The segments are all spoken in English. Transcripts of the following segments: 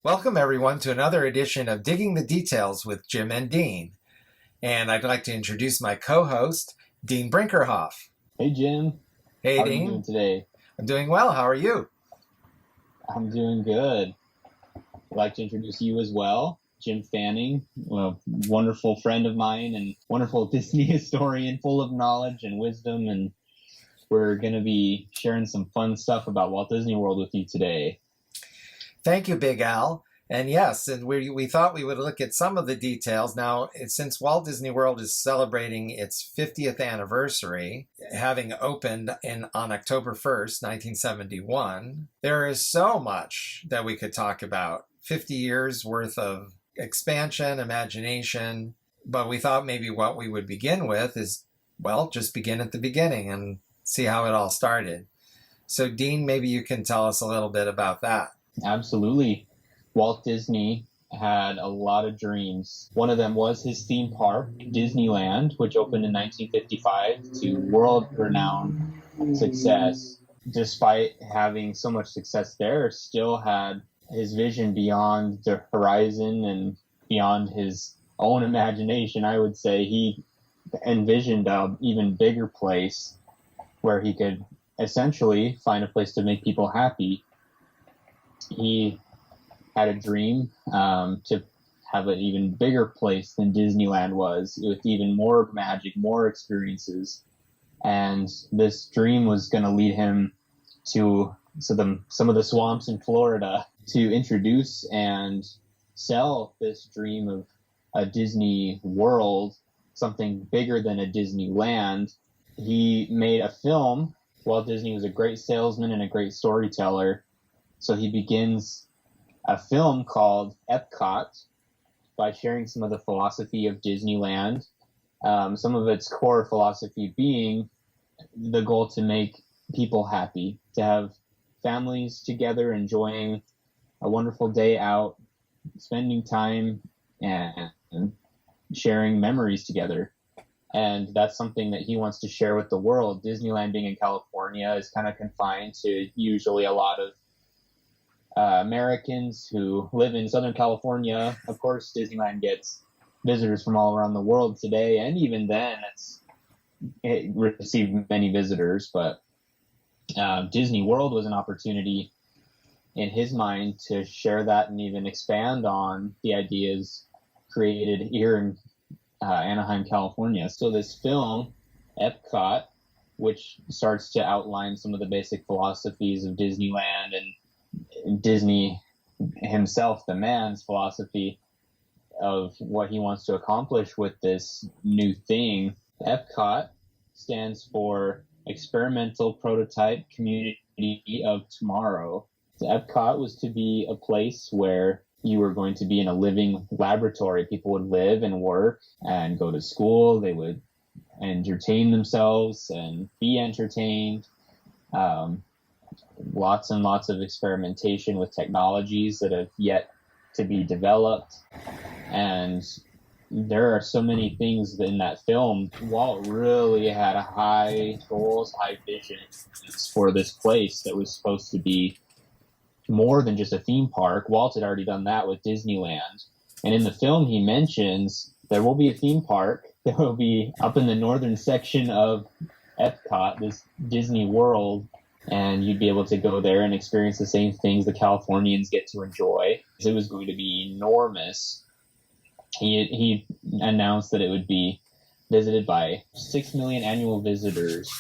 Welcome, everyone, to another edition of Digging the Details with Jim and Dean. And I'd like to introduce my co-host, Dean Brinkerhoff. Hey, Jim. Hey, How are you doing Dean. today? I'm doing well. How are you? I'm doing good. I'd like to introduce you as well, Jim Fanning, a wonderful friend of mine and wonderful Disney historian full of knowledge and wisdom. And we're going to be sharing some fun stuff about Walt Disney World with you today. Thank you, Big Al. And yes, and we thought we would look at some of the details. Now, since Walt Disney World is celebrating its 50th anniversary, having opened on October 1st, 1971, there is so much that we could talk about. 50 years worth of expansion, imagination. But we thought maybe what we would begin with is, just begin at the beginning and see how it all started. So, Dean, maybe you can tell us a little bit about that. Absolutely. Walt Disney had a lot of dreams. One of them was his theme park, Disneyland, which opened in 1955 to world-renowned success. Despite having so much success there, still had his vision beyond the horizon and beyond his own imagination. I would say he envisioned an even bigger place where he could essentially find a place to make people happy. He had a dream to have an even bigger place than Disneyland was, with even more magic, more experiences. And this dream was going to lead him to some of the swamps in Florida to introduce and sell this dream of a Disney World, something bigger than a Disneyland. He made a film. Walt Disney was a great salesman and a great storyteller. So he begins a film called Epcot by sharing some of the philosophy of Disneyland, some of its core philosophy being the goal to make people happy, to have families together enjoying a wonderful day out, spending time and sharing memories together. And that's something that he wants to share with the world. Disneyland being in California is kind of confined to usually a lot of Americans who live in Southern California. Of course, Disneyland gets visitors from all around the world today, and even then, it received many visitors. But Disney World was an opportunity in his mind to share that and even expand on the ideas created here in Anaheim, California. So this film, Epcot, which starts to outline some of the basic philosophies of Disneyland and Disney himself, the man's philosophy of what he wants to accomplish with this new thing. Epcot stands for Experimental Prototype Community of Tomorrow. So Epcot was to be a place where you were going to be in a living laboratory. People would live and work and go to school. They would entertain themselves and be entertained. Lots and lots of experimentation with technologies that have yet to be developed. And there are so many things in that film. Walt really had high goals, high visions for this place that was supposed to be more than just a theme park. Walt had already done that with Disneyland. And in the film, he mentions there will be a theme park that will be up in the northern section of Epcot, this Disney World. And you'd be able to go there and experience the same things the Californians get to enjoy. It was going to be enormous. He announced that it would be visited by 6 million annual visitors,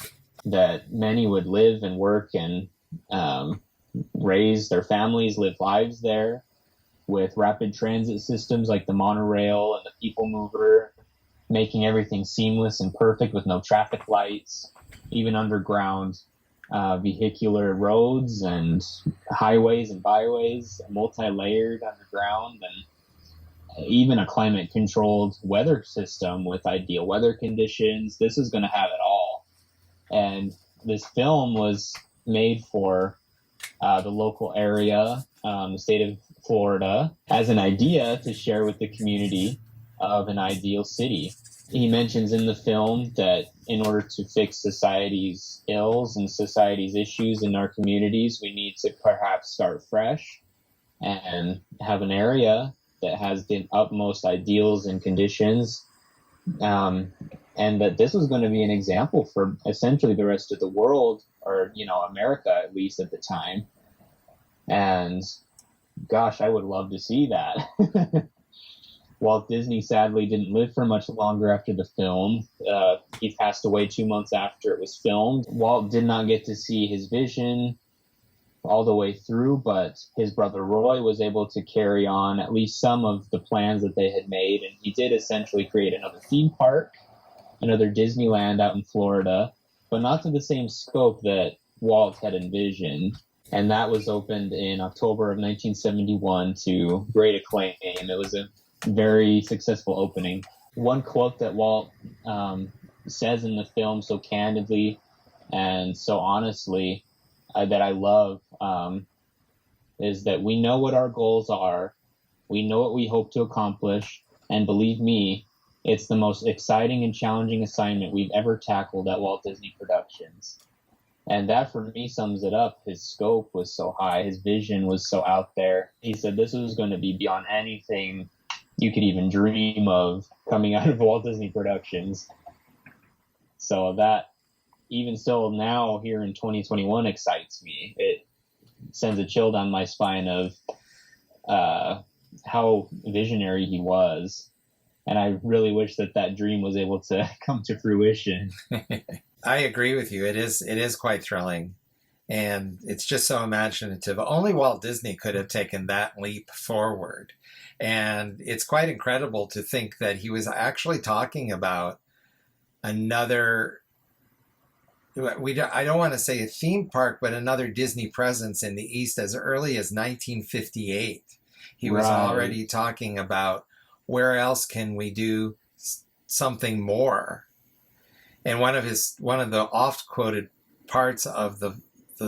that many would live and work and raise their families, live lives there, with rapid transit systems like the monorail and the people mover, making everything seamless and perfect with no traffic lights, even underground vehicular roads and highways and byways, multi-layered underground, and even a climate-controlled weather system with ideal weather conditions. This is going to have it all. And this film was made for the local area, the state of Florida, as an idea to share with the community of an ideal city. He mentions in the film that in order to fix society's ills and society's issues in our communities, we need to perhaps start fresh. and have an area that has the utmost ideals and conditions, and that this was going to be an example for essentially the rest of the world, or America at least at the time. And gosh, I would love to see that. Walt Disney sadly didn't live for much longer after the film. He passed away 2 months after it was filmed. Walt did not get to see his vision all the way through, but his brother Roy was able to carry on at least some of the plans that they had made, and he did essentially create another theme park, another Disneyland out in Florida, but not to the same scope that Walt had envisioned. And that was opened in October of 1971 to great acclaim. It was a very successful opening. One quote that Walt says in the film so candidly and so honestly that I love is that we know what our goals are, we know what we hope to accomplish, and believe me, it's the most exciting and challenging assignment we've ever tackled at Walt Disney Productions. And that for me sums it up. His scope was so high, his vision was so out there. He said this was going to be beyond anything you could even dream of coming out of Walt Disney Productions. So that, even still now here in 2021, excites me. It sends a chill down my spine of how visionary he was. And I really wish that dream was able to come to fruition. I agree with you. It is quite thrilling. And it's just so imaginative. Only Walt Disney could have taken that leap forward. And it's quite incredible to think that he was actually talking about another, I don't want to say a theme park, but another Disney presence in the East as early as 1958. He was already talking about where else can we do something more. And one of the oft quoted parts of the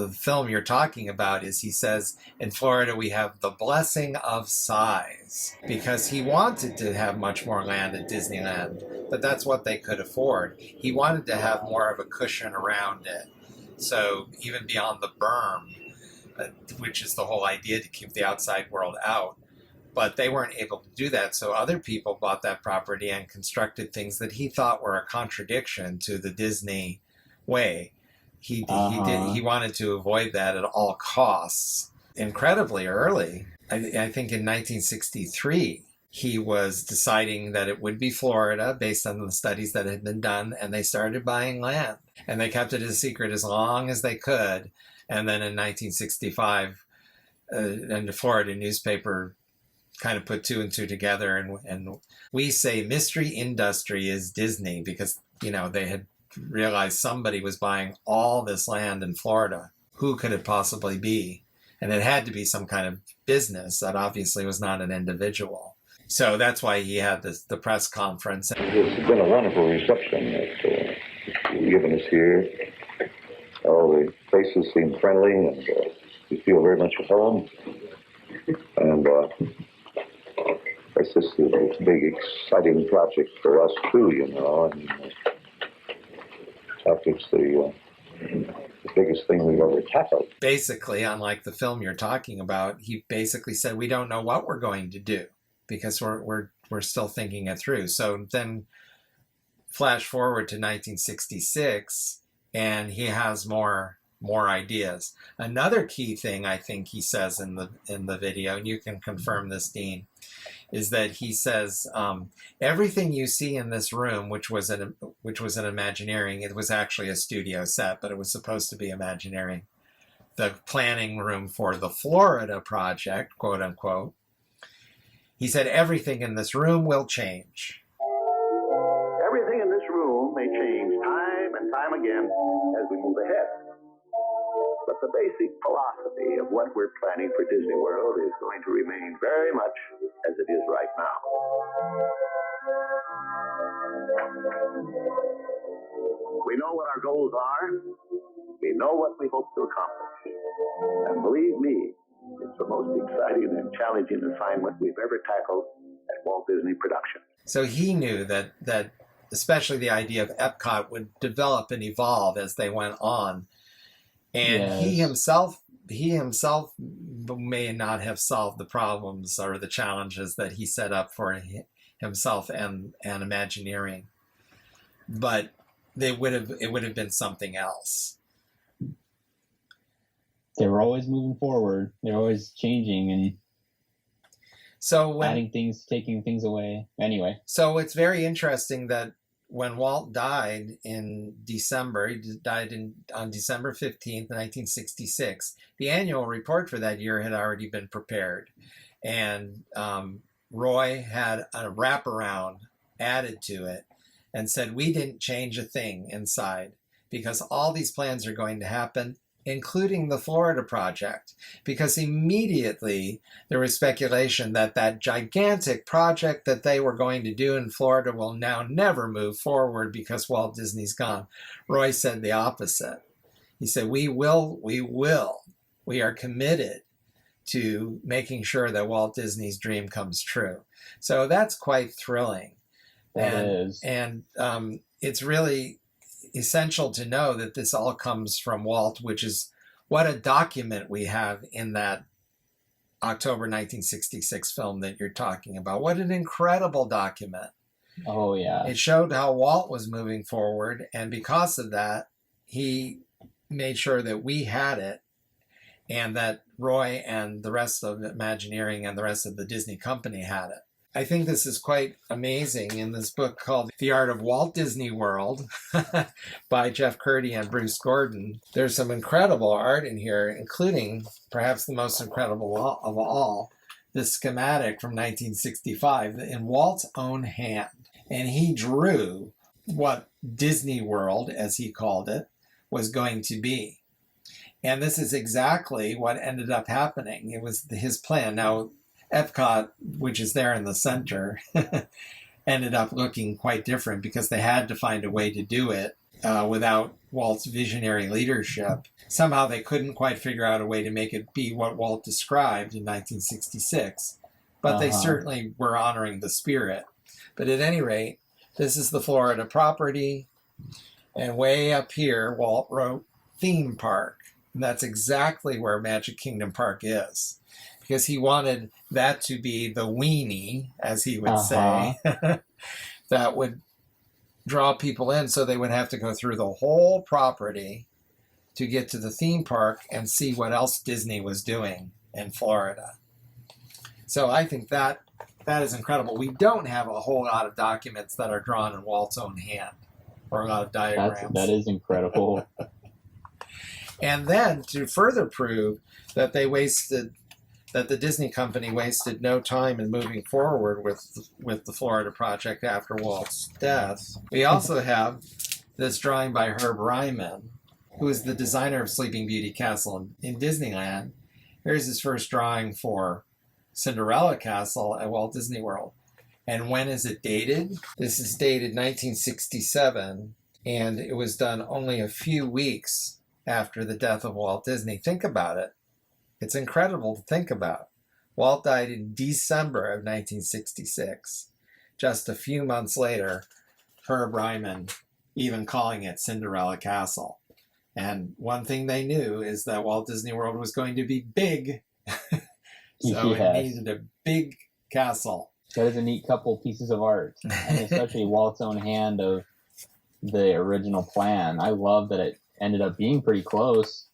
film you're talking about is he says, in Florida, we have the blessing of size, because he wanted to have much more land at Disneyland, but that's what they could afford. He wanted to have more of a cushion around it. So even beyond the berm, which is the whole idea to keep the outside world out, but they weren't able to do that. So other people bought that property and constructed things that he thought were a contradiction to the Disney way. He wanted to avoid that at all costs. Incredibly early, I think in 1963, he was deciding that it would be Florida based on the studies that had been done, and they started buying land. And they kept it a secret as long as they could. And then in 1965, and the Florida newspaper kind of put two and two together, and we say mystery industry is Disney, because they had realized somebody was buying all this land in Florida. Who could it possibly be? And it had to be some kind of business that obviously was not an individual. So that's why he had the press conference. It's been a wonderful reception that you've given us here. All the faces seem friendly, and we feel very much at home. And it's just a big, exciting project for us, too, And it's the biggest thing we've ever tackled. Basically, unlike the film you're talking about, he basically said, we don't know what we're going to do because we're still thinking it through. So then flash forward to 1966, and he has more ideas. Another key thing I think he says in the video, and you can confirm this, Dean, is that he says everything you see in this room, which was an Imagineering, it was actually a studio set, but it was supposed to be Imagineering. The planning room for the Florida project, quote unquote. He said everything in this room will change. Everything in this room may change time and time again as we move ahead. But the basic philosophy of what we're planning for Disney World is going to remain very much as it is right now. We know what our goals are. We know what we hope to accomplish. And believe me, it's the most exciting and challenging assignment we've ever tackled at Walt Disney Productions. So he knew that especially the idea of Epcot would develop and evolve as they went on. And yes. he himself may not have solved the problems or the challenges that he set up for himself and Imagineering, but it would have been something else. They were always moving forward. They're always changing and adding things, taking things away. Anyway. So it's very interesting that when Walt died in December, he died on December 15th, 1966, the annual report for that year had already been prepared. And Roy had a wraparound added to it and said, we didn't change a thing inside because all these plans are going to happen, including the Florida project, because immediately there was speculation that that gigantic project that they were going to do in Florida will now never move forward because Walt Disney's gone. Roy said the opposite. He said, we will. We are committed to making sure that Walt Disney's dream comes true. So that's quite thrilling. That is. And it's really essential to know that this all comes from Walt, which is what a document we have in that October 1966 film that you're talking about. What an incredible document. Oh, yeah. It showed how Walt was moving forward, and because of that, he made sure that we had it, and that Roy and the rest of Imagineering and the rest of the Disney company had it. I think this is quite amazing in this book called The Art of Walt Disney World by Jeff Curdy and Bruce Gordon. There's some incredible art in here, including perhaps the most incredible of all, the schematic from 1965 in Walt's own hand. And he drew what Disney World, as he called it, was going to be. And this is exactly what ended up happening. It was his plan. Now, Epcot, which is there in the center, ended up looking quite different because they had to find a way to do it without Walt's visionary leadership. Somehow they couldn't quite figure out a way to make it be what Walt described in 1966, but they certainly were honoring the spirit. But at any rate, this is the Florida property, and way up here, Walt wrote theme park, and that's exactly where Magic Kingdom Park is. Because he wanted that to be the weenie, as he would say, that would draw people in, so they would have to go through the whole property to get to the theme park and see what else Disney was doing in Florida. So I think that is incredible. We don't have a whole lot of documents that are drawn in Walt's own hand, or a lot of diagrams. That is incredible. And then to further prove that the Disney company wasted no time in moving forward with the Florida project after Walt's death, we also have this drawing by Herb Ryman, who is the designer of Sleeping Beauty Castle in Disneyland. Here's his first drawing for Cinderella Castle at Walt Disney World. And when is it dated? This is dated 1967, and it was done only a few weeks after the death of Walt Disney. Think about it. It's incredible to think about. Walt died in December of 1966. Just a few months later, Herb Ryman even calling it Cinderella Castle. And one thing they knew is that Walt Disney World was going to be big. So it needed a big castle. That is a neat couple pieces of art, and especially Walt's own hand of the original plan. I love that it ended up being pretty close.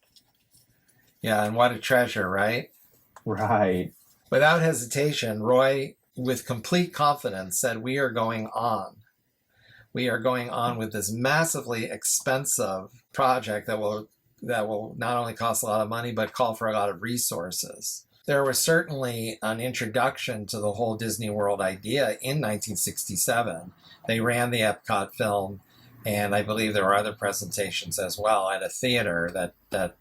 Yeah, and what a treasure, right? Right. Without hesitation, Roy, with complete confidence, said, we are going on. We are going on with this massively expensive project that will not only cost a lot of money, but call for a lot of resources. There was certainly an introduction to the whole Disney World idea in 1967. They ran the Epcot film, and I believe there were other presentations as well at a theater that the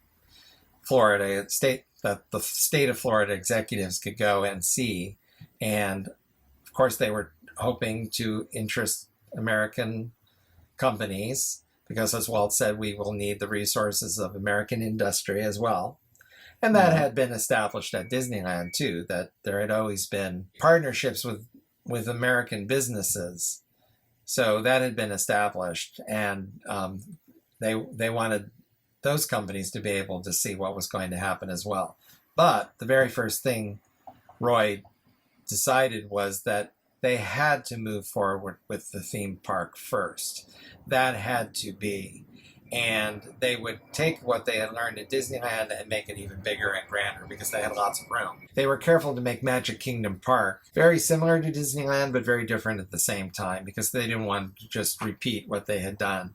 state of Florida executives could go and see. And of course, they were hoping to interest American companies because, as Walt said, we will need the resources of American industry as well. And that had been established at Disneyland too, that there had always been partnerships with American businesses. So that had been established, and they wanted those companies to be able to see what was going to happen as well. But the very first thing Roy decided was that they had to move forward with the theme park first. That had to be. And they would take what they had learned at Disneyland and make it even bigger and grander because they had lots of room. They were careful to make Magic Kingdom Park very similar to Disneyland, but very different at the same time because they didn't want to just repeat what they had done.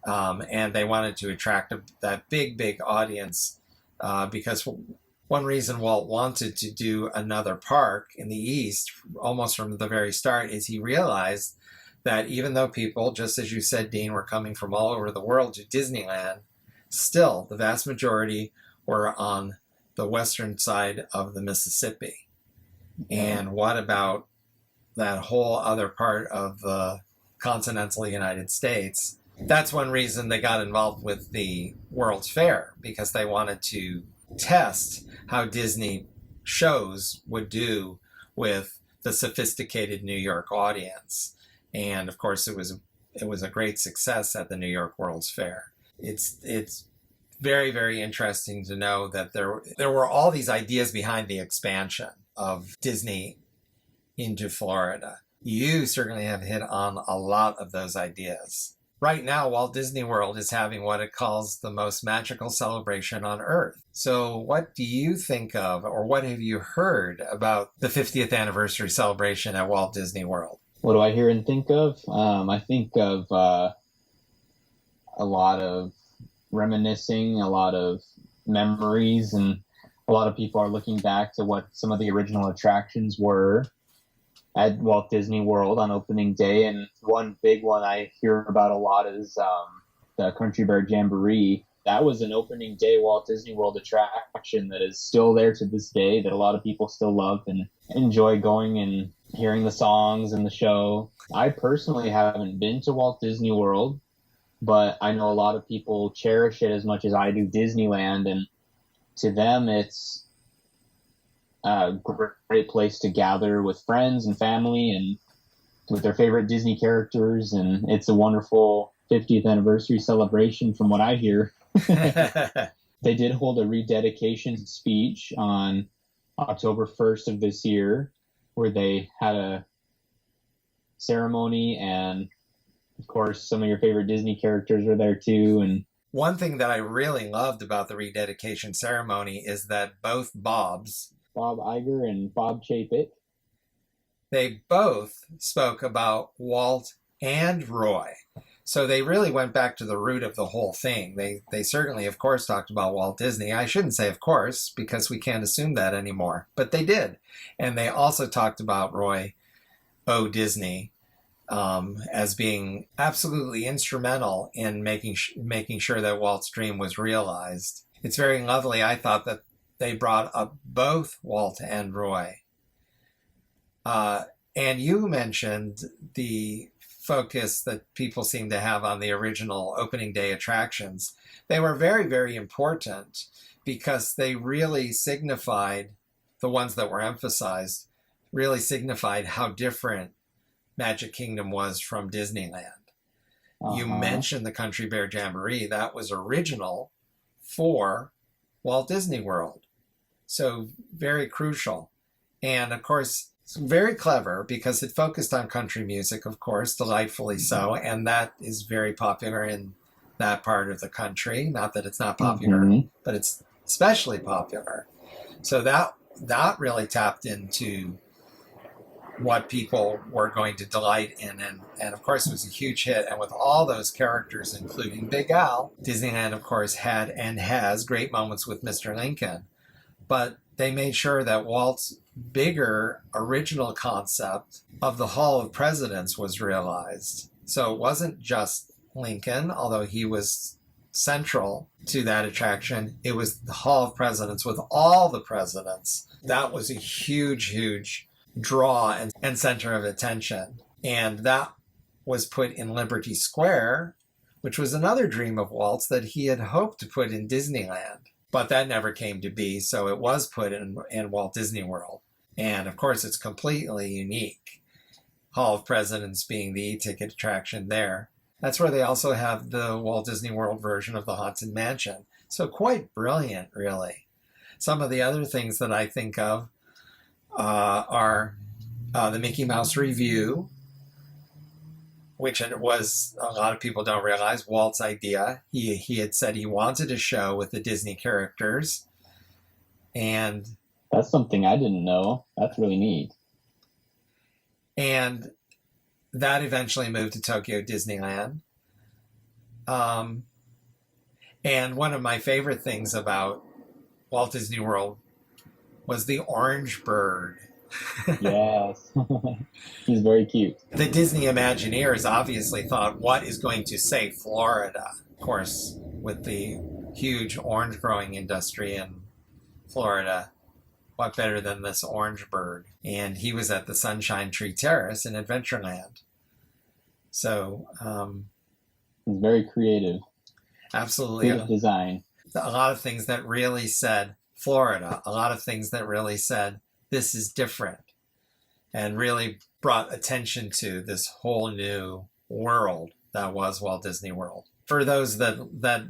And they wanted to attract that big audience because one reason Walt wanted to do another park in the East, almost from the very start, is he realized that even though people, just as you said, Dean, were coming from all over the world to Disneyland, still the vast majority were on the western side of the Mississippi. And what about that whole other part of the continental United States? That's one reason they got involved with the World's Fair, because they wanted to test how Disney shows would do with the sophisticated New York audience. And of course, it was a great success at the New York World's Fair. It's very, very interesting to know that there were all these ideas behind the expansion of Disney into Florida. You certainly have hit on a lot of those ideas. Right now, Walt Disney World is having what it calls the most magical celebration on Earth. So what do you think of, or what have you heard about the 50th anniversary celebration at Walt Disney World? What do I hear and think of? I think of a lot of reminiscing, a lot of memories, and a lot of people are looking back to what some of the original attractions were at Walt Disney World on opening day. And one big one I hear about a lot is the Country Bear Jamboree. That was an opening day Walt Disney World attraction that is still there to this day, that a lot of people still love and enjoy going and hearing the songs and the show. I personally haven't been to Walt Disney World, but I know a lot of people cherish it as much as I do Disneyland, and to them it's a great place to gather with friends and family and with their favorite Disney characters, and it's a wonderful 50th anniversary celebration from what I hear. They did hold a rededication speech on October 1st of this year, where they had a ceremony, and of course some of your favorite Disney characters were there too. And one thing that I really loved about the rededication ceremony is that both Bobs, Bob Iger and Bob Chapek, they both spoke about Walt and Roy. So they really went back to the root of the whole thing. They certainly, of course, talked about Walt Disney. I shouldn't say of course, because we can't assume that anymore. But they did. And they also talked about Roy O. Disney as being absolutely instrumental in making sure that Walt's dream was realized. It's very lovely, I thought, that they brought up both Walt and Roy. And you mentioned the focus that people seem to have on the original opening day attractions. They were very, very important because they really signified, the ones that were emphasized, really signified how different Magic Kingdom was from Disneyland. You mentioned the Country Bear Jamboree. That was original for Walt Disney World. So very crucial. And of course, it's very clever because it focused on country music, of course, delightfully so. And that is very popular in that part of the country. Not that it's not popular, but it's especially popular. So that really tapped into what people were going to delight in. And of course, it was a huge hit. And with all those characters, including Big Al, Disneyland, of course, had and has great moments with Mr. Lincoln. But they made sure that Walt's bigger original concept of the Hall of Presidents was realized. So it wasn't just Lincoln, although he was central to that attraction. It was the Hall of Presidents with all the presidents. That was a huge, huge draw and center of attention. And that was put in Liberty Square, which was another dream of Walt's that he had hoped to put in Disneyland. But that never came to be, so it was put in Walt Disney World. And of course, it's completely unique. Hall of Presidents being the e-ticket attraction there. That's where they also have the Walt Disney World version of the Haunted Mansion. So quite brilliant, really. Some of the other things that I think of are the Mickey Mouse Review, which it was, a lot of people don't realize, Walt's idea. He had said he wanted a show with the Disney characters. And that's something I didn't know. That's really neat. And that eventually moved to Tokyo Disneyland. And one of my favorite things about Walt Disney World was the orange bird. Yes. He's very cute. The Disney Imagineers obviously thought, what is going to save Florida? Of course, with the huge orange growing industry in Florida, what better than this orange bird? And he was at the Sunshine Tree Terrace in Adventureland. So, he's very creative. Absolutely. Creative design. A lot of things that really said Florida, a lot of things that really said this is different, and really brought attention to this whole new world that was Walt Disney World. For those that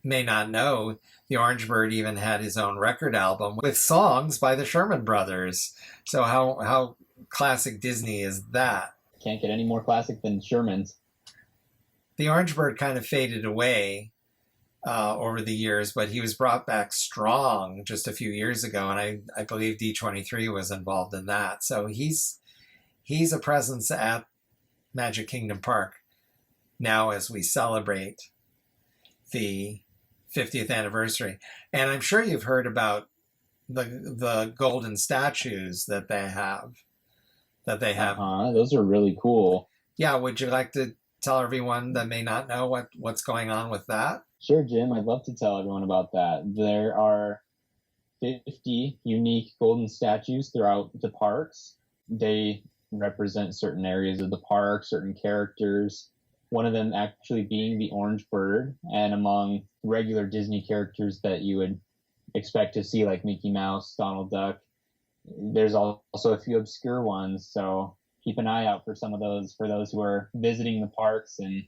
may not know, the Orange Bird even had his own record album with songs by the Sherman Brothers. So how classic Disney is that? Can't get any more classic than Sherman's. The Orange Bird kind of faded away over the years, but he was brought back strong just a few years ago, and I believe D23 was involved in that. So he's a presence at Magic Kingdom Park now as we celebrate the 50th anniversary. And I'm sure you've heard about the golden statues that they have. Those are really cool. Yeah, would you like to tell everyone that may not know what's going on with that? Sure, Jim. I'd love to tell everyone about that. There are 50 unique golden statues throughout the parks. They represent certain areas of the park, certain characters. One of them actually being the Orange Bird, and among regular Disney characters that you would expect to see, like Mickey Mouse, Donald Duck. There's also a few obscure ones, so keep an eye out for some of those for those who are visiting the parks and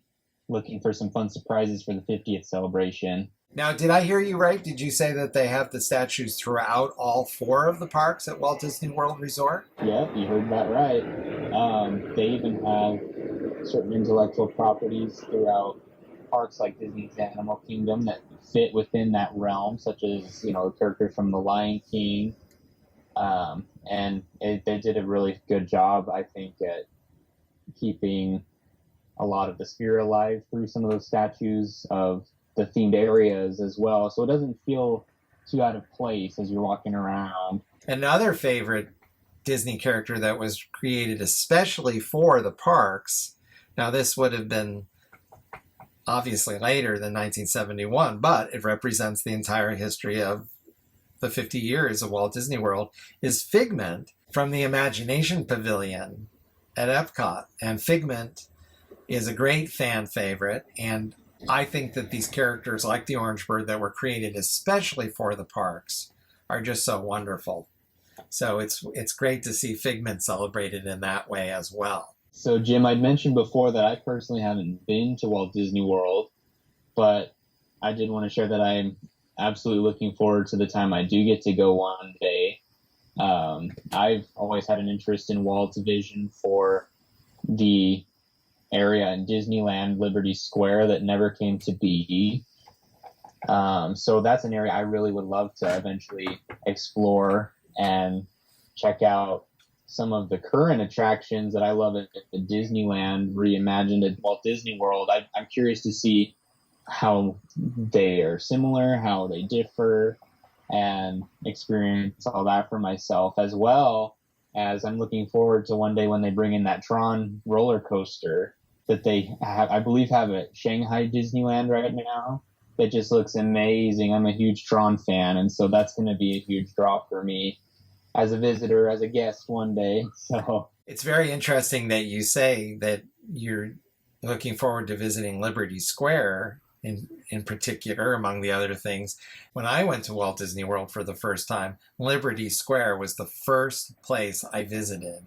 looking for some fun surprises for the 50th celebration. Now, did I hear you right? Did you say that they have the statues throughout all 4 of the parks at Walt Disney World Resort? Yep, you heard that right. They even have certain intellectual properties throughout parks like Disney's Animal Kingdom that fit within that realm, such as, characters from The Lion King. And they did a really good job, I think, at keeping a lot of the spirit alive through some of those statues of the themed areas as well. So it doesn't feel too out of place as you're walking around. Another favorite Disney character that was created especially for the parks. Now, this would have been obviously later than 1971, but it represents the entire history of the 50 years of Walt Disney World, is Figment from the Imagination Pavilion at Epcot. And Figment is a great fan favorite, and I think that these characters like the Orange Bird that were created especially for the parks are just so wonderful. So it's great to see Figment celebrated in that way as well. So Jim, I'd mentioned before that I personally haven't been to Walt Disney World, but I did want to share that I'm absolutely looking forward to the time I do get to go one day. I've always had an interest in Walt's vision for the area in Disneyland, Liberty Square, that never came to be. So that's an area I really would love to eventually explore and check out some of the current attractions that I love at the Disneyland reimagined at Walt Disney World. I'm curious to see how they are similar, how they differ, and experience all that for myself, as well as I'm looking forward to one day when they bring in that Tron roller coaster that they have, I believe, have at Shanghai Disneyland right now. That just looks amazing. I'm a huge Tron fan, and so that's going to be a huge draw for me as a visitor, as a guest one day. So it's very interesting that you say that you're looking forward to visiting Liberty Square in particular, among the other things. When I went to Walt Disney World for the first time, Liberty Square was the first place I visited.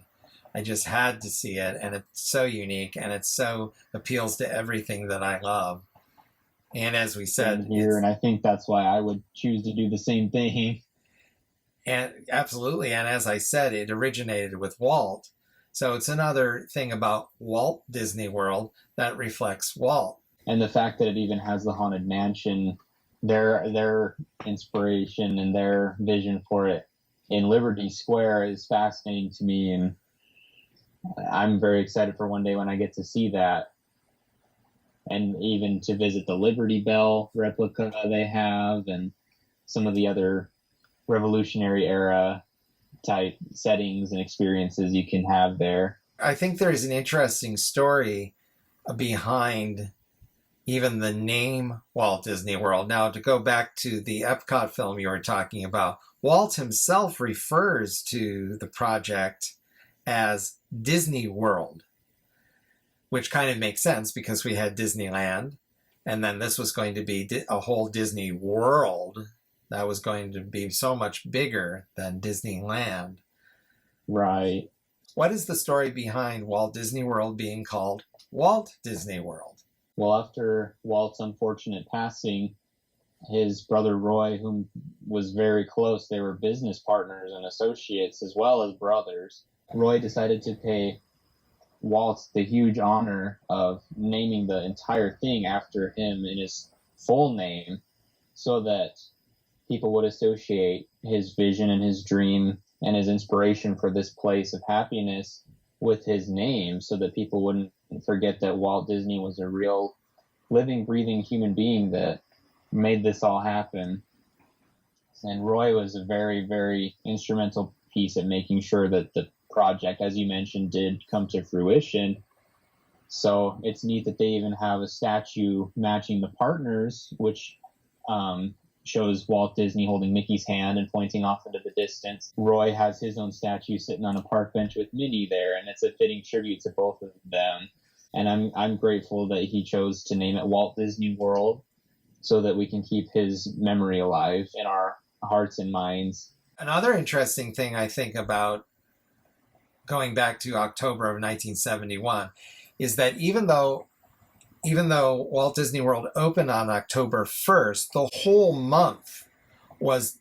I just had to see it, and it's so unique, and it so appeals to everything that I love. And as we said here, and I think that's why I would choose to do the same thing. And absolutely. And as I said, it originated with Walt. So it's another thing about Walt Disney World that reflects Walt. And the fact that it even has the Haunted Mansion, their inspiration and their vision for it in Liberty Square is fascinating to me. And I'm very excited for one day when I get to see that. And even to visit the Liberty Bell replica they have and some of the other Revolutionary era type settings and experiences you can have there. I think there's an interesting story behind even the name Walt Disney World. Now, to go back to the Epcot film you were talking about, Walt himself refers to the project as Disney World, which kind of makes sense because we had Disneyland, and then this was going to be a whole Disney World that was going to be so much bigger than Disneyland. Right. What is the story behind Walt Disney World being called Walt Disney World? Well, after Walt's unfortunate passing, his brother Roy, whom was very close, they were business partners and associates as well as brothers. Roy decided to pay Walt the huge honor of naming the entire thing after him in his full name so that people would associate his vision and his dream and his inspiration for this place of happiness with his name so that people wouldn't forget that Walt Disney was a real living, breathing human being that made this all happen. And Roy was a very, very instrumental piece at making sure that the project, as you mentioned, did come to fruition. So it's neat that they even have a statue matching the partners, which shows Walt Disney holding Mickey's hand and pointing off into the distance. Roy has his own statue sitting on a park bench with Minnie there, and it's a fitting tribute to both of them. And I'm grateful that he chose to name it Walt Disney World so that we can keep his memory alive in our hearts and minds. Another interesting thing I think about going back to October of 1971 is that even though Walt Disney World opened on October 1st, the whole month was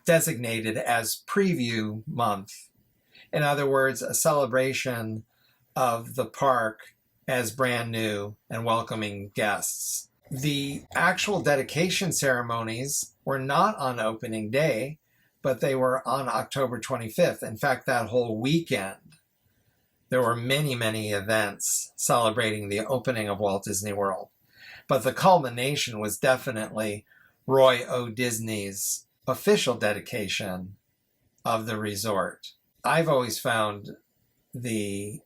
designated as preview month. In other words, a celebration of the park as brand new and welcoming guests. The actual dedication ceremonies were not on opening day, but they were on October 25th. In fact, that whole weekend, there were many, many events celebrating the opening of Walt Disney World. But the culmination was definitely Roy O. Disney's official dedication of the resort. I've always found the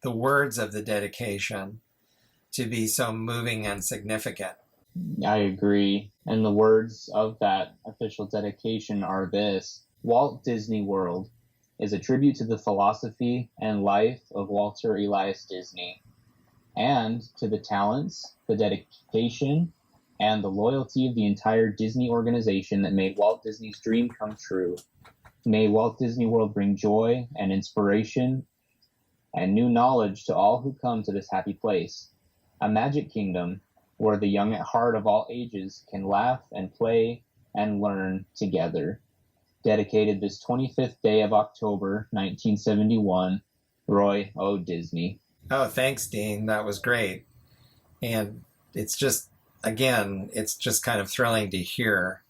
words of the dedication to be so moving and significant. I agree. And the words of that official dedication are this: Walt Disney World is a tribute to the philosophy and life of Walter Elias Disney, and to the talents, the dedication, and the loyalty of the entire Disney organization that made Walt Disney's dream come true. May Walt Disney World bring joy and inspiration and new knowledge to all who come to this happy place, a magic kingdom where the young at heart of all ages can laugh and play and learn together. Dedicated this 25th day of October, 1971, Roy O. Disney. Oh, thanks, Dean. That was great. And it's just, again, it's just kind of thrilling to hear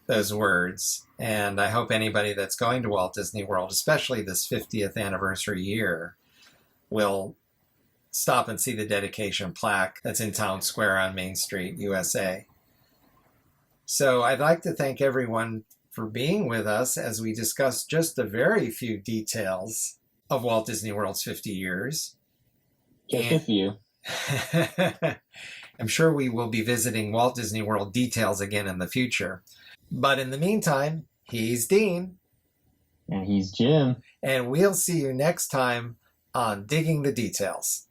those words. And I hope anybody that's going to Walt Disney World, especially this 50th anniversary year, will stop and see the dedication plaque that's in Town Square on Main Street, USA. So I'd like to thank everyone for being with us as we discuss just a very few details of Walt Disney World's 50 years. Just a few. I'm sure we will be visiting Walt Disney World details again in the future. But in the meantime, he's Dean. And he's Jim. And we'll see you next time on Digging the Details.